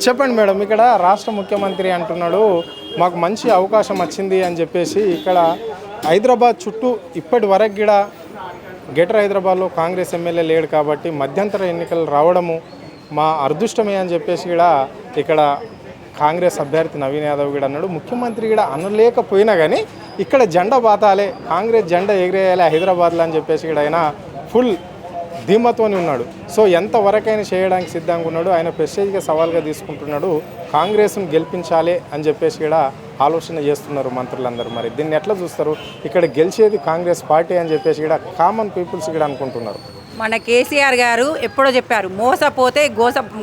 చెప్పండి మేడం, ఇక్కడ రాష్ట్ర ముఖ్యమంత్రి అంటున్నాడు మాకు మంచి అవకాశం వచ్చింది అని చెప్పేసి ఇక్కడ హైదరాబాద్ చుట్టూ ఇప్పటి వరకు కూడా గ్రేటర్ హైదరాబాద్లో కాంగ్రెస్ ఎమ్మెల్యే లేడు కాబట్టి మధ్యంతర ఎన్నికలు రావడము మా అదృష్టమే అని చెప్పేసి కూడా ఇక్కడ కాంగ్రెస్ అభ్యర్థి నవీన్ యాదవ్ కూడా అన్నాడు. ముఖ్యమంత్రి కూడా అనలేకపోయినా కానీ ఇక్కడ జెండా బాతాలే, కాంగ్రెస్ జెండా ఎగిరేయాలి హైదరాబాద్లో అని చెప్పేసి కూడా ఆయన ఫుల్ ధీమతోని ఉన్నాడు. సో ఎంతవరకైనా చేయడానికి సిద్ధంగా ఉన్నాడు. ఆయన ప్రెస్టేజ్గా సవాల్గా తీసుకుంటున్నాడు. కాంగ్రెస్ను గెలిపించాలి అని చెప్పేసి కూడా ఆలోచన చేస్తున్నారు మంత్రులందరూ. మరి దీన్ని ఎట్లా చూస్తారు? ఇక్కడ గెలిచేది కాంగ్రెస్ పార్టీ అని చెప్పేసి కూడా కామన్ పీపుల్స్ కూడా అనుకుంటున్నారు. మన కేసీఆర్ గారు ఎప్పుడో చెప్పారు, మోసపోతే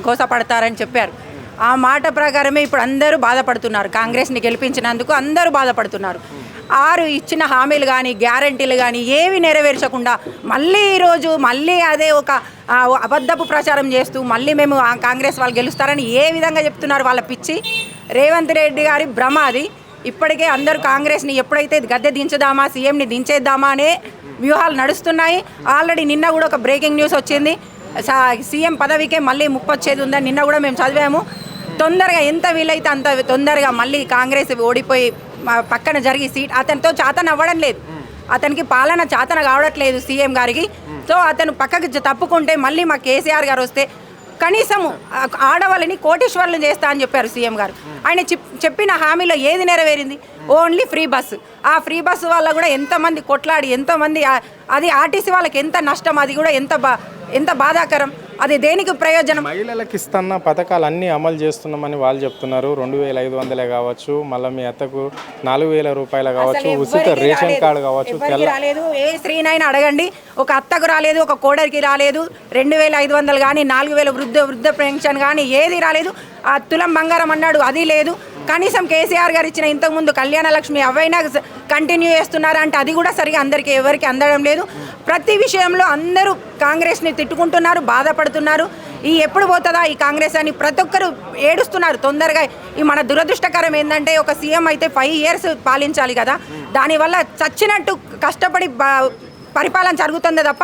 గోసపడతారని చెప్పారు. ఆ మాట ప్రకారమే ఇప్పుడు అందరూ బాధపడుతున్నారు. కాంగ్రెస్ని గెలిపించినందుకు అందరూ బాధపడుతున్నారు. 6 ఇచ్చిన హామీలు కానీ గ్యారంటీలు కానీ ఏవి నెరవేర్చకుండా మళ్ళీ ఈరోజు మళ్ళీ అదే ఒక అబద్ధపు ప్రచారం చేస్తూ మళ్ళీ మేము కాంగ్రెస్ వాళ్ళు గెలుస్తారని ఏ విధంగా చెప్తున్నారు. వాళ్ళ పిచ్చి రేవంత్ రెడ్డి గారి భ్రమ అది. ఇప్పటికే అందరూ కాంగ్రెస్ని ఎప్పుడైతే గద్దె దించుదామా, సీఎంని దించేద్దామా అనే వ్యూహాలు నడుస్తున్నాయి. ఆల్రెడీ నిన్న కూడా ఒక బ్రేకింగ్ న్యూస్ వచ్చింది, సీఎం పదవికే మళ్ళీ ముప్పొచ్చేది ఉందని నిన్న కూడా మేము చదివాము. తొందరగా ఎంత వీలైతే అంత తొందరగా మళ్ళీ కాంగ్రెస్ ఓడిపోయి పక్కన జరిగి సీట్ అతనితో చాతన అవ్వడం లేదు, అతనికి పాలన చాతన కావట్లేదు సీఎం గారికి. సో అతను పక్కకి తప్పుకుంటే మళ్ళీ మా కేసీఆర్ గారు వస్తే కనీసం ఆడవాళ్ళని కోటీశ్వర్లు చేస్తా అని చెప్పారు సీఎం గారు. ఆయన చెప్పిన హామీలో ఏది నెరవేరింది? Only free bus. ఆ ఫ్రీ బస్సు వల్ల కూడా ఎంతమంది కొట్లాడి ఎంతోమంది, అది ఆర్టీసీ వాళ్ళకి ఎంత నష్టం, అది కూడా ఎంత బాధాకరం. అది దేనికి ప్రయోజనం? మహిళలకు ఇస్తున్న పథకాలు అన్నీ అమలు చేస్తున్నామని వాళ్ళు చెప్తున్నారు. 2500 కావచ్చు, మళ్ళీ మీ అత్తకు 4000 రూపాయలు కావచ్చు, ఉచిత రేషన్ కార్డు కావచ్చు. రాలేదు, ఏ స్త్రీనైనా అడగండి, ఒక అత్తకు రాలేదు, ఒక కోడలికి రాలేదు. 2500 కానీ 4000 వృద్ధ పెన్షన్ కానీ ఏది రాలేదు. ఆ తులం బంగారం అన్నాడు, అది లేదు. కనీసం కేసీఆర్ గారు ఇచ్చిన ఇంతకుముందు కళ్యాణ లక్ష్మి అవైనా కంటిన్యూ చేస్తున్నారంటే అది కూడా సరిగా ఎవరికి అందడం లేదు. ప్రతి విషయంలో అందరూ కాంగ్రెస్ని తిట్టుకుంటున్నారు, బాధపడుతున్నారు. ఎప్పుడు పోతుందా ఈ కాంగ్రెస్ అని ప్రతి ఒక్కరు ఏడుస్తున్నారు తొందరగా. ఈ మన దురదృష్టకరం ఏంటంటే ఒక సీఎం అయితే 5 years పాలించాలి కదా, దానివల్ల చచ్చినట్టు కష్టపడి పరిపాలన జరుగుతుంది తప్ప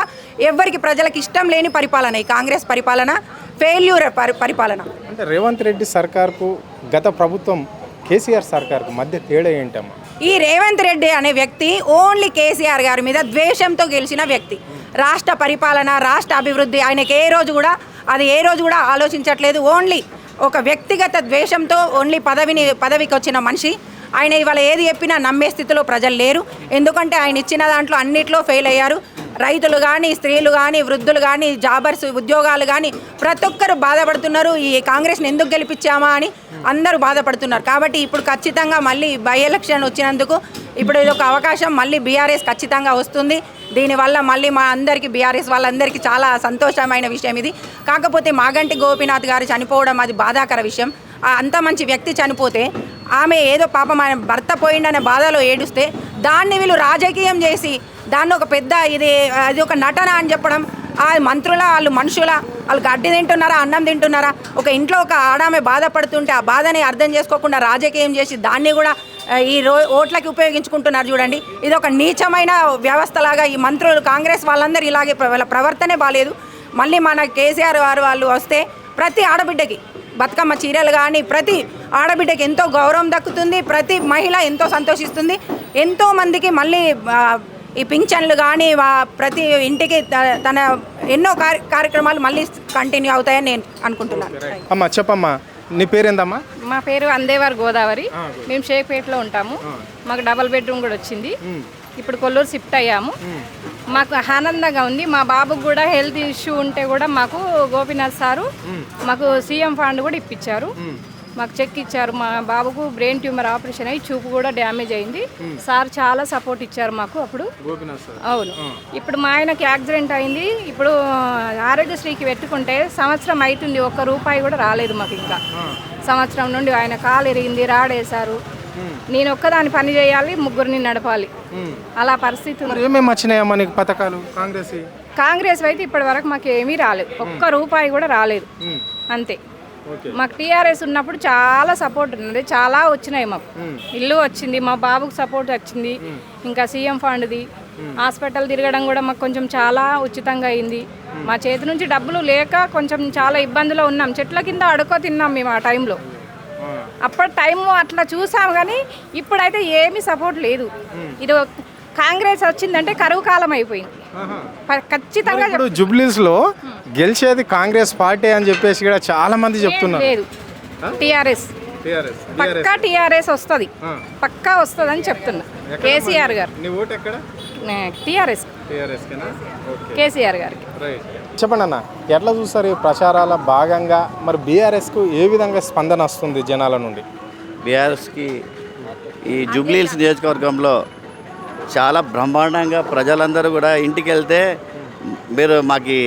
ఎవరికి ప్రజలకు ఇష్టం లేని పరిపాలన ఈ కాంగ్రెస్ పరిపాలన, ఫెయిల్యూర్ పరిపాలన. అంటే రేవంత్ రెడ్డి సర్కార్కు గత ప్రభుత్వం కేసీఆర్ సర్కార్కు మధ్య తేడా ఏంటమ్మా? ఈ రేవంత్ రెడ్డి అనే వ్యక్తి ఓన్లీ కేసీఆర్ గారి మీద ద్వేషంతో గెలిచిన వ్యక్తి. రాష్ట్ర పరిపాలన, రాష్ట్ర అభివృద్ధి ఆయనకి ఏ రోజు కూడా ఆలోచించట్లేదు. ఓన్లీ ఒక వ్యక్తిగత ద్వేషంతో ఓన్లీ పదవికి వచ్చిన మనిషి ఆయన. ఇవాళ ఏది చెప్పినా నమ్మే స్థితిలో ప్రజలు లేరు. ఎందుకంటే ఆయన ఇచ్చిన దాంట్లో అన్నిట్లో ఫెయిల్ అయ్యారు. రైతులు కానీ, స్త్రీలు కానీ, వృద్ధులు కానీ, జాబర్స్, ఉద్యోగాలు కానీ ప్రతి ఒక్కరు బాధపడుతున్నారు. ఈ కాంగ్రెస్ని ఎందుకు గెలిపించామా అని అందరూ బాధపడుతున్నారు. కాబట్టి ఇప్పుడు ఖచ్చితంగా మళ్ళీ బై ఎలక్షన్ వచ్చినందుకు ఇప్పుడు ఇది ఒక అవకాశం. మళ్ళీ బీఆర్ఎస్ ఖచ్చితంగా వస్తుంది. దీనివల్ల మళ్ళీ మా అందరికీ బీఆర్ఎస్ వాళ్ళందరికీ చాలా సంతోషమైన విషయం ఇది. కాకపోతే మాగంటి గోపీనాథ్ గారు చనిపోవడం అది బాధాకర విషయం. అంత మంచి వ్యక్తి చనిపోతే ఆమె ఏదో పాపం ఆయన భర్త పోయిండనే బాధలో ఏడుస్తే దాన్ని వీళ్ళు రాజకీయం చేసి దాన్ని ఒక పెద్ద అది ఒక నటన అని చెప్పడం. ఆ మంత్రుల వాళ్ళు మనుషుల వాళ్ళు గడ్డి తింటున్నారా, అన్నం తింటున్నారా? ఒక ఇంట్లో ఒక ఆడామె బాధపడుతుంటే ఆ బాధని అర్థం చేసుకోకుండా రాజకీయం చేసి దాన్ని కూడా ఈ ఓట్లకి ఉపయోగించుకుంటున్నారు. చూడండి, ఇది ఒక నీచమైన వ్యవస్థలాగా ఈ మంత్రులు కాంగ్రెస్ వాళ్ళందరూ ఇలాగే వాళ్ళ ప్రవర్తనే బాలేదు. మళ్ళీ మన కేసీఆర్ వాళ్ళు వస్తే ప్రతి ఆడబిడ్డకి బతుకమ్మ చీరలు కానీ ప్రతి ఆడబిడ్డకి ఎంతో గౌరవం దక్కుతుంది. ప్రతి మహిళ ఎంతో సంతోషిస్తుంది. ఎంతోమందికి మళ్ళీ ఈ పింఛన్లు కానీ ప్రతి ఇంటికి తన ఎన్నో కార్యక్రమాలు మళ్ళీ కంటిన్యూ అవుతాయని నేను అనుకుంటున్నాను. అమ్మా చెప్పమ్మా, నీ పేరేందమ్మా? మా పేరు అందేవారి గోదావరి. మేము షేక్పేటలో ఉంటాము. మాకు డబల్ బెడ్రూమ్ కూడా వచ్చింది. ఇప్పుడు కొల్లూరు షిఫ్ట్ అయ్యాము. మాకు ఆనందంగా ఉంది. మా బాబుకు కూడా హెల్త్ ఇష్యూ ఉంటే కూడా మాకు గోపీనాథ్ సారు మాకు సీఎం ఫండ్ కూడా ఇప్పించారు. మాకు చెక్ ఇచ్చారు. మా బాబుకు బ్రెయిన్ ట్యూమర్ ఆపరేషన్ అయ్యి చూపు కూడా డ్యామేజ్ అయింది. సార్ చాలా సపోర్ట్ ఇచ్చారు మాకు అప్పుడు. అవును, ఇప్పుడు మా ఆయనకి యాక్సిడెంట్ అయింది. ఇప్పుడు ఆరోగ్యశ్రీకి పెట్టుకుంటే సంవత్సరం అవుతుంది, ₹1 కూడా రాలేదు మాకు. ఇంకా సంవత్సరం నుండి ఆయన కాలు ఎరిగింది, రాడేశారు. నేను ఒక్కదాని పని చేయాలి, 3 నడపాలి, అలా పరిస్థితి ఉంది. ఏమేమి వచ్చినాయమ్మా నీకు పథకాలు? కాంగ్రెస్ అయితే ఇప్పటి వరకు మాకు ఏమీ రాలేదు, ₹1 కూడా రాలేదు. అంతే. మాకు టీఆర్ఎస్ ఉన్నప్పుడు చాలా సపోర్ట్ ఉన్నది, చాలా వచ్చినాయి. మాకు ఇల్లు వచ్చింది, మా బాబుకు సపోర్ట్ వచ్చింది, ఇంకా సీఎం ఫండ్ది హాస్పిటల్ తిరగడం కూడా మాకు కొంచెం చాలా ఉచితంగా అయింది. మా చేతి నుంచి డబ్బులు లేక కొంచెం చాలా ఇబ్బందిలో ఉన్నాం. చెట్ల కింద అడుకో తిన్నాం మేము ఆ టైంలో. అప్పటి టైము అట్లా చూసాం, కానీ ఇప్పుడైతే ఏమీ సపోర్ట్ లేదు. ఇది కాంగ్రెస్ వచ్చిందంటే కరువు కాలం అయిపోయింది ఖచ్చితంగా. ఇప్పుడు జూబ్లీస్ లో గెలిచేది కాంగ్రెస్ పార్టీ అని చెప్పేసి కూడా చాలా మంది చెప్తున్నారు. లేదు, టీఆర్ఎస్ పక్కా టీఆర్ఎస్ వస్తుంది, పక్కా వస్తుంది అని చెప్తున్నా. కేసీఆర్ గారు టీఆర్ఎస్, కేసీఆర్ గారికి. చెప్పండి అన్న, ఎట్లా చూస్తారు ఈ ప్రచారాల భాగంగా? మరి బీఆర్ఎస్కు ఏ విధంగా స్పందన వస్తుంది జనాల నుండి? బీఆర్ఎస్కి ఈ జూబ్లీహిల్స్ నియోజకవర్గంలో చాలా బ్రహ్మాండంగా ప్రజలందరూ కూడా ఇంటికి వెళ్తే మీరు మాకు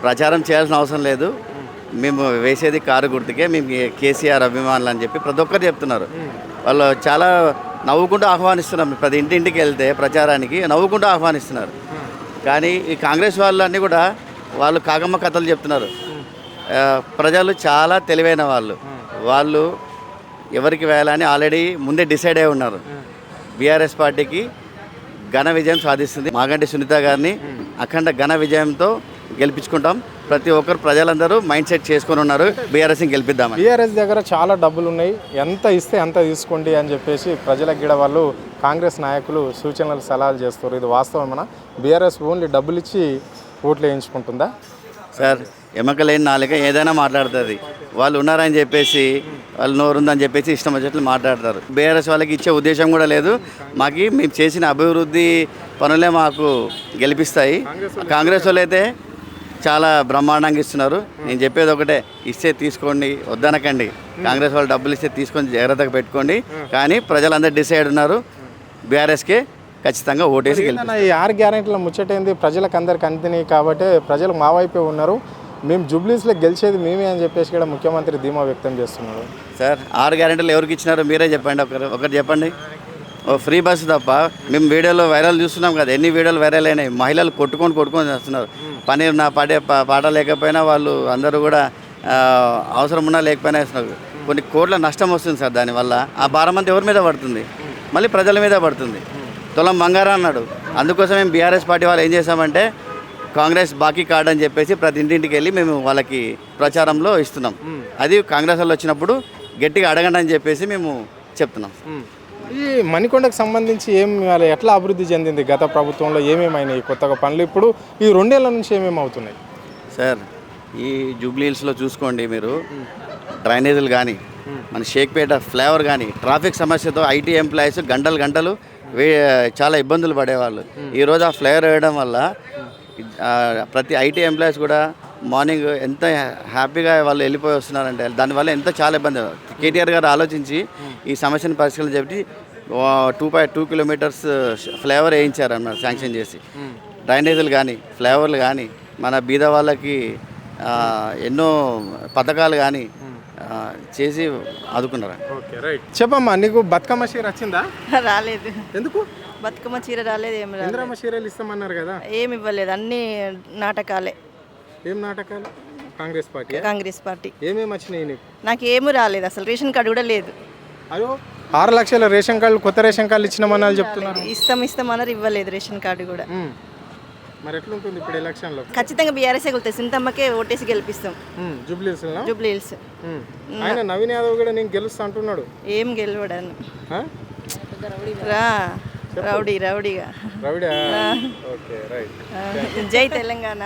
ప్రచారం చేయాల్సిన అవసరం లేదు, మేము వేసేది కారు గుర్తుకే, మేము కేసీఆర్ అభిమానులు అని చెప్పి ప్రతి ఒక్కరు చెప్తున్నారు. వాళ్ళు చాలా నవ్వుకుంటూ ఆహ్వానిస్తున్నారు. ప్రతి ఇంటింటికి వెళ్తే ప్రచారానికి నవ్వుకుంటూ ఆహ్వానిస్తున్నారు. కానీ ఈ కాంగ్రెస్ వాళ్ళన్నీ కూడా వాళ్ళు కాగమ్మ కథలు చెప్తున్నారు. ప్రజలు చాలా తెలివైన వాళ్ళు ఎవరికి వేయాలని ఆల్రెడీ ముందే డిసైడ్ అయి ఉన్నారు. బీఆర్ఎస్ పార్టీకి ఘన విజయం సాధిస్తుంది. మాగంటి సునీత గారిని అఖండ ఘన విజయంతో గెలిపించుకుంటాం. ప్రతి ఒక్కరు ప్రజలందరూ మైండ్ సెట్ చేసుకొని ఉన్నారు, బీఆర్ఎస్ని గెలిపిద్దామని. బీఆర్ఎస్ దగ్గర చాలా డబ్బులు ఉన్నాయి, ఎంత ఇస్తే అంత తీసుకోండి అని చెప్పేసి ప్రజలకు గిడ వాళ్ళు కాంగ్రెస్ నాయకులు సూచనలు సలహాలు చేస్తారు. ఇది వాస్తవమేనా? బీఆర్ఎస్ ఓన్లీ డబ్బులు ఇచ్చి ఓట్లు వేయించుకుంటుందా? సార్, ఎమ్మకలేని నాలుక ఏదైనా మాట్లాడుతుంది. వాళ్ళు ఉన్నారని చెప్పేసి, వాళ్ళు నోరుందని చెప్పేసి ఇష్టం వచ్చేట్లు మాట్లాడతారు. బీఆర్ఎస్ వాళ్ళకి ఇచ్చే ఉద్దేశం కూడా లేదు. మేము చేసిన అభివృద్ధి పనులే మాకు గెలిపిస్తాయి. కాంగ్రెస్ వాళ్ళు అయితే చాలా బ్రహ్మాండంగా ఇస్తున్నారు. నేను చెప్పేది ఒకటే, ఇస్తే తీసుకోండి, వద్దనకండి. కాంగ్రెస్ వాళ్ళు డబ్బులు ఇస్తే తీసుకొని జాగ్రత్తగా పెట్టుకోండి. కానీ ప్రజలందరూ డిసైడ్ ఉన్నారు, బీఆర్ఎస్కే ఖచ్చితంగా ఓటేసి గెలిపిస్తారు. ఈ 6 గ్యారెంటీల ముచ్చటైంది ప్రజలకు అందరికి అందినాయి కాబట్టి ప్రజలు మా వైపే ఉన్నారు. మేము జూబ్లీస్లో గెలిచేది మేమే అని చెప్పేసి కూడా ముఖ్యమంత్రి ధీమా వ్యక్తం చేస్తున్నారు. సార్, 6 గ్యారెంటీలు ఎవరికి ఇచ్చినారో మీరే చెప్పండి. ఒకటి చెప్పండి. ఫ్రీ బస్సు తప్ప మేము వీడియోలో వైరల్ చూస్తున్నాం కదా, ఎన్ని వీడియోలు వైరల్ అయినాయి. మహిళలు కొట్టుకొని చేస్తున్నారు. పని నా పాట లేకపోయినా వాళ్ళు అందరూ కూడా అవసరం ఉన్నా లేకపోయినా వేస్తున్నారు. కొన్ని కోట్ల నష్టం వస్తుంది సార్. దానివల్ల ఆ భారం అంతా ఎవరి మీద పడుతుంది? మళ్ళీ ప్రజల మీద పడుతుంది. తులం బంగారం అన్నాడు. అందుకోసం మేము బీఆర్ఎస్ పార్టీ వాళ్ళు ఏం చేసామంటే, కాంగ్రెస్ బాకీ కార్డు అని చెప్పేసి ప్రతి ఇంటింటికి వెళ్ళి మేము వాళ్ళకి ప్రచారంలో ఇస్తున్నాం. అది కాంగ్రెస్ వాళ్ళు వచ్చినప్పుడు గట్టిగా అడగండి అని చెప్పేసి మేము చెప్తున్నాం. ఈ మణికొండకు సంబంధించి ఎట్లా అభివృద్ధి చెందింది? గత ప్రభుత్వంలో ఏమేమైనాయి కొత్తగా పనులు? ఇప్పుడు ఈ 2 ఏళ్ల నుంచి ఏమేమి అవుతున్నాయి? సార్, ఈ జూబ్లీహిల్స్లో చూసుకోండి మీరు, డ్రైనేజీలు కానీ, మన షేక్పేట ఫ్లేవర్ కానీ, ట్రాఫిక్ సమస్యతో ఐటీ ఎంప్లాయీస్ గంటలు చాలా ఇబ్బందులు పడేవాళ్ళు. ఈరోజు ఆ ఫ్లేవర్ వేయడం వల్ల ప్రతి ఐటీ ఎంప్లాయీస్ కూడా మార్నింగ్ ఎంత హ్యాపీగా వాళ్ళు వెళ్ళిపోయి వస్తున్నారంటే, దానివల్ల ఎంత చాలా ఇబ్బంది. కేటీఆర్ గారు ఆలోచించి ఈ సమస్యను పరిష్కరించాలని చెప్పి 2.2 కిలోమీటర్స్ ఫ్లేవర్ వేయించారన్నమాట శాంక్షన్ చేసి. డ్రైనేజీలు కానీ, ఫ్లేవర్లు కానీ, మన బీద వాళ్ళకి ఎన్నో పథకాలు కానీ చేసి ఆదుకున్నారు. Okay, right. చెప్పమ్మా, నీకు బతుకమ్మ చీర వచ్చిందా? రాలేదు. ఎందుకు? బతుకమ్మ చీర రాలేదు, ఏం రాలేదు. ఇంద్రమ్మ చీరలు ఇస్తామన్నారు కదా? ఏమి ఇవ్వలేదు, అన్ని నాటకాలే. ఏం నాటకాలు? కాంగ్రెస్ పార్టీ. ఏమేమి వచ్చినాయి నీకు? నాకు ఏమీ రాలేదు, అసలు రేషన్ కార్డు కూడా లేదు. అయ్యో, 6 లక్షల రేషన్ కార్డు, కొత్త రేషన్ కార్డులు ఇచ్చినామని చెప్తున్నారు. ఇస్తామన్నారు, ఇవ్వలేదు రేషన్ కార్డు కూడా. మరి ఎట్లుంటుంది ఇప్పుడు ఎలక్షన్లో? ఖచ్చితంగా బీఆర్ఎస్ గెలుస్తుంది. సింతమ్మకే ఓటేసి గెలిపిస్తాం. జూబ్లీహిల్స్. ఆయన నవీన్ యాదవ్ కూడా నేను గెలుస్తా అంటున్నాడు. ఏం గెలవడాను, రౌడీగా. Okay, right. జై తెలంగాణ.